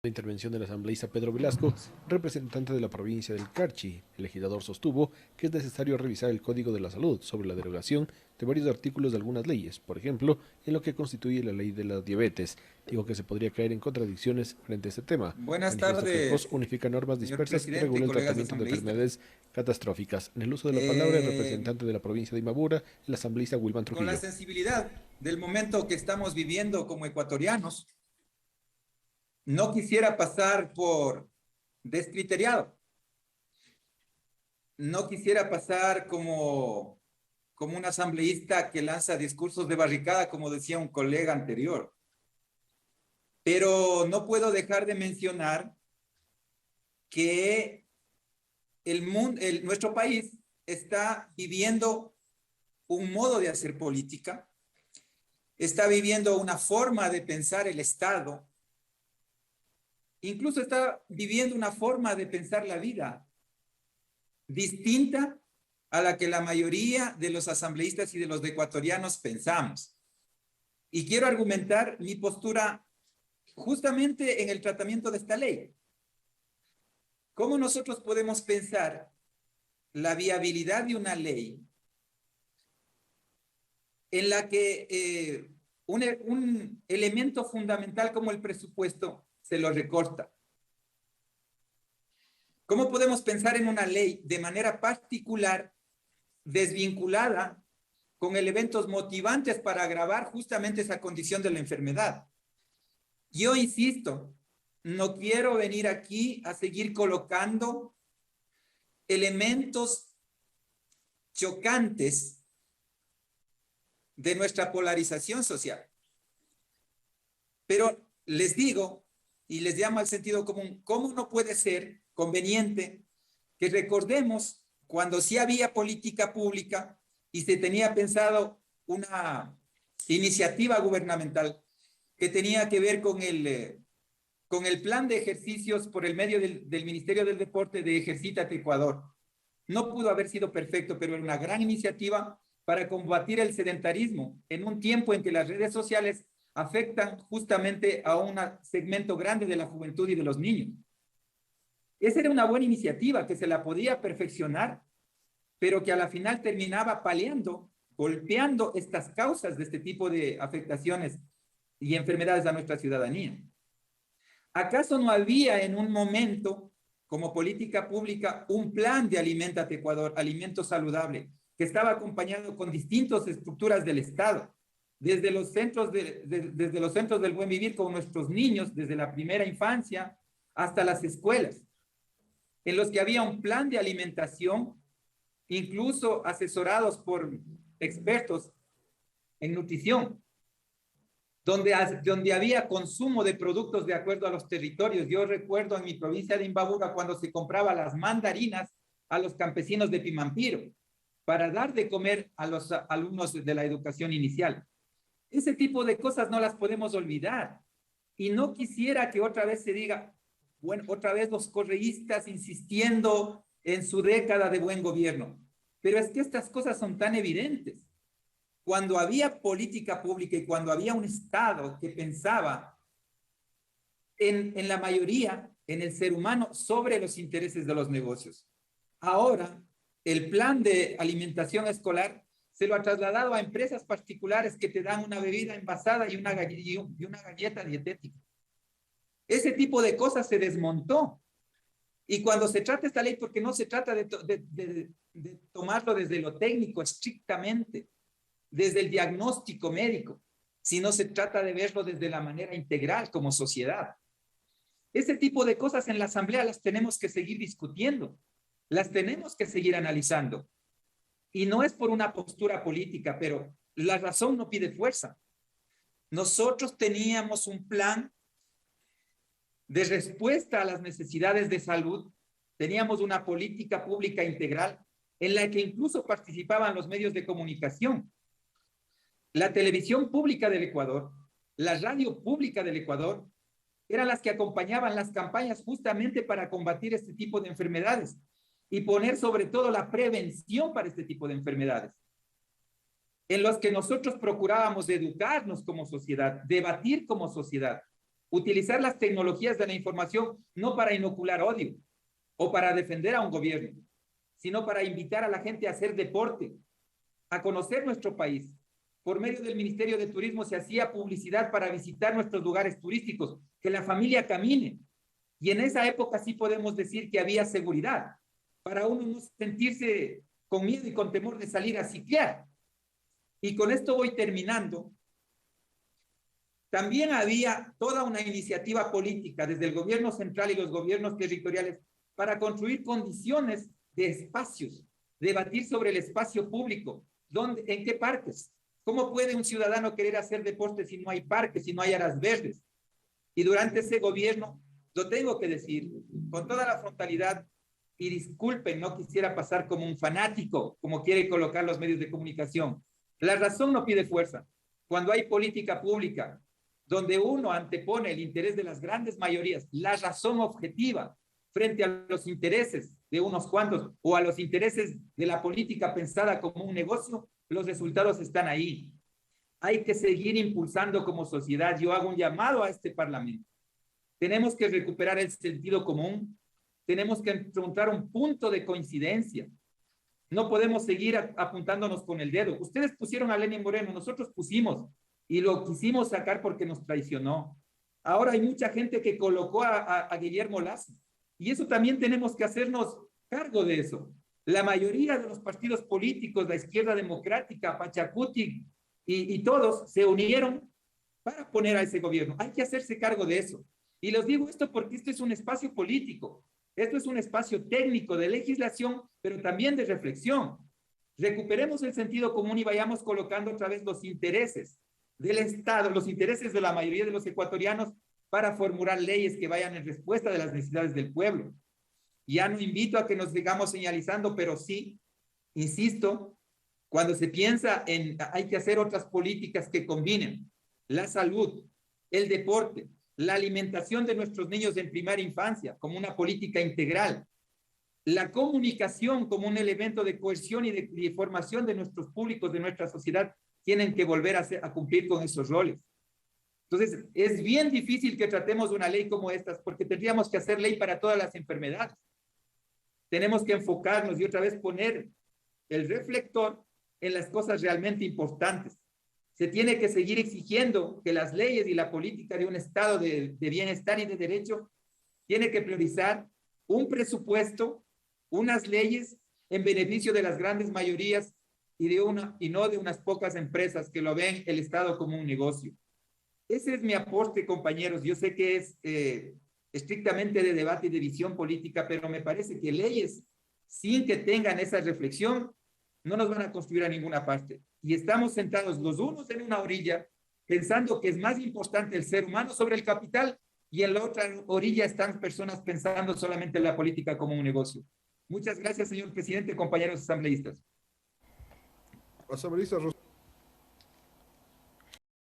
La intervención del asambleísta Pedro Velasco, representante de la provincia del Carchi. El legislador sostuvo que es necesario revisar el Código de la Salud sobre la derogación de varios artículos de algunas leyes, por ejemplo, en lo que constituye la ley de la diabetes. Dijo que se podría caer en contradicciones frente a este tema. Buenas Manifestó que el POS tardes, unifica normas señor dispersas y presidente y regula el colegas tratamiento de asambleístas. enfermedades catastróficas. En el uso de la palabra, el representante de la provincia de Imbabura, el asambleísta Wilman Con la Trujillo. sensibilidad del momento que estamos viviendo como ecuatorianos, no quisiera pasar por descriteriado. No quisiera pasar como un asambleísta que lanza discursos de barricada, como decía un colega anterior. Pero no puedo dejar de mencionar que nuestro país está viviendo un modo de hacer política, está viviendo una forma de pensar el Estado, incluso está viviendo una forma de pensar la vida distinta a la que la mayoría de los asambleístas y de los ecuatorianos pensamos. Y quiero argumentar mi postura justamente en el tratamiento de esta ley. ¿Cómo nosotros podemos pensar la viabilidad de una ley en la que un elemento fundamental como el presupuesto se lo recorta? ¿Cómo podemos pensar en una ley de manera particular, desvinculada, con elementos motivantes para agravar justamente esa condición de la enfermedad? Yo insisto, no quiero venir aquí a seguir colocando elementos chocantes de nuestra polarización social. Pero les digo y les llamo al sentido común, ¿cómo no puede ser conveniente que recordemos cuando sí había política pública y se tenía pensado una iniciativa gubernamental que tenía que ver con el plan de ejercicios por el medio del Ministerio del Deporte de Ejercítate Ecuador? No pudo haber sido perfecto, pero era una gran iniciativa para combatir el sedentarismo en un tiempo en que las redes sociales afectan justamente a un segmento grande de la juventud y de los niños. Esa era una buena iniciativa que se la podía perfeccionar, pero que a la final terminaba paliando, golpeando estas causas de este tipo de afectaciones y enfermedades a nuestra ciudadanía. ¿Acaso no había en un momento, como política pública, un plan de Aliméntate Ecuador, alimento saludable, que estaba acompañado con distintas estructuras del Estado, desde los centros del buen vivir con nuestros niños, desde la primera infancia hasta las escuelas, en los que había un plan de alimentación, incluso asesorados por expertos en nutrición, donde había consumo de productos de acuerdo a los territorios? Yo recuerdo en mi provincia de Imbabura cuando se compraba las mandarinas a los campesinos de Pimampiro para dar de comer a los alumnos de la educación inicial. Ese tipo de cosas no las podemos olvidar. Y no quisiera que otra vez se diga, bueno, otra vez los correístas insistiendo en su década de buen gobierno. Pero es que estas cosas son tan evidentes. Cuando había política pública y cuando había un Estado que pensaba en la mayoría, en el ser humano, sobre los intereses de los negocios. Ahora, el plan de alimentación escolar se lo ha trasladado a empresas particulares que te dan una bebida envasada y una galleta dietética. Ese tipo de cosas se desmontó. Y cuando se trata esta ley, porque no se trata de tomarlo desde lo técnico estrictamente, desde el diagnóstico médico, sino se trata de verlo desde la manera integral como sociedad. Ese tipo de cosas en la Asamblea las tenemos que seguir discutiendo, las tenemos que seguir analizando. Y no es por una postura política, pero la razón no pide fuerza. Nosotros teníamos un plan de respuesta a las necesidades de salud, teníamos una política pública integral en la que incluso participaban los medios de comunicación. La televisión pública del Ecuador, la radio pública del Ecuador, eran las que acompañaban las campañas justamente para combatir este tipo de enfermedades y poner sobre todo la prevención para este tipo de enfermedades, en los que nosotros procurábamos educarnos como sociedad, debatir como sociedad, Utilizar las tecnologías de la información no para inocular odio o para defender a un gobierno, sino para invitar a la gente a hacer deporte, a conocer nuestro país. Por medio del Ministerio de Turismo se hacía publicidad para visitar nuestros lugares turísticos, que la familia camine. Y en esa época sí podemos decir que había seguridad, para uno no sentirse con miedo y con temor de salir a sitiar. Y con esto voy terminando. También había toda una iniciativa política desde el gobierno central y los gobiernos territoriales para construir condiciones de espacios, debatir sobre el espacio público, ¿dónde, en qué parques? ¿Cómo puede un ciudadano querer hacer deporte si no hay parques, si no hay áreas verdes? Y durante ese gobierno, lo tengo que decir, con toda la frontalidad, y disculpen, no quisiera pasar como un fanático, como quiere colocar los medios de comunicación. La razón no pide fuerza. Cuando hay política pública, donde uno antepone el interés de las grandes mayorías, la razón objetiva, frente a los intereses de unos cuantos o a los intereses de la política pensada como un negocio, los resultados están ahí. Hay que seguir impulsando como sociedad. Yo hago un llamado a este Parlamento. Tenemos que recuperar el sentido común. Tenemos que encontrar un punto de coincidencia. No podemos seguir apuntándonos con el dedo. Ustedes pusieron a Lenín Moreno, nosotros pusimos y lo quisimos sacar porque nos traicionó. Ahora hay mucha gente que colocó a Guillermo Lasso y eso también tenemos que hacernos cargo de eso. La mayoría de los partidos políticos, la izquierda democrática, Pachacuti y todos se unieron para poner a ese gobierno. Hay que hacerse cargo de eso. Y les digo esto porque esto es un espacio político. Esto es un espacio técnico de legislación, pero también de reflexión. Recuperemos el sentido común y vayamos colocando otra vez los intereses del Estado, los intereses de la mayoría de los ecuatorianos para formular leyes que vayan en respuesta de las necesidades del pueblo. Ya no invito a que nos sigamos señalizando, pero sí, insisto, cuando se piensa en hay que hacer otras políticas que combinen la salud, el deporte, la alimentación de nuestros niños en primera infancia como una política integral, la comunicación como un elemento de cohesión y de formación de nuestros públicos, de nuestra sociedad, tienen que volver a cumplir con esos roles. Entonces, es bien difícil que tratemos una ley como esta, porque tendríamos que hacer ley para todas las enfermedades. Tenemos que enfocarnos y otra vez poner el reflector en las cosas realmente importantes. Se tiene que seguir exigiendo que las leyes y la política de un estado de bienestar y de derecho tiene que priorizar un presupuesto, unas leyes en beneficio de las grandes mayorías y no de unas pocas empresas que lo ven el Estado como un negocio. Ese es mi aporte, compañeros. Yo sé que es estrictamente de debate y de visión política, pero me parece que leyes sin que tengan esa reflexión no nos van a construir a ninguna parte. Y estamos sentados los unos en una orilla pensando que es más importante el ser humano sobre el capital y en la otra orilla están personas pensando solamente en la política como un negocio. Muchas gracias, señor presidente, compañeros asambleístas. Asambleístas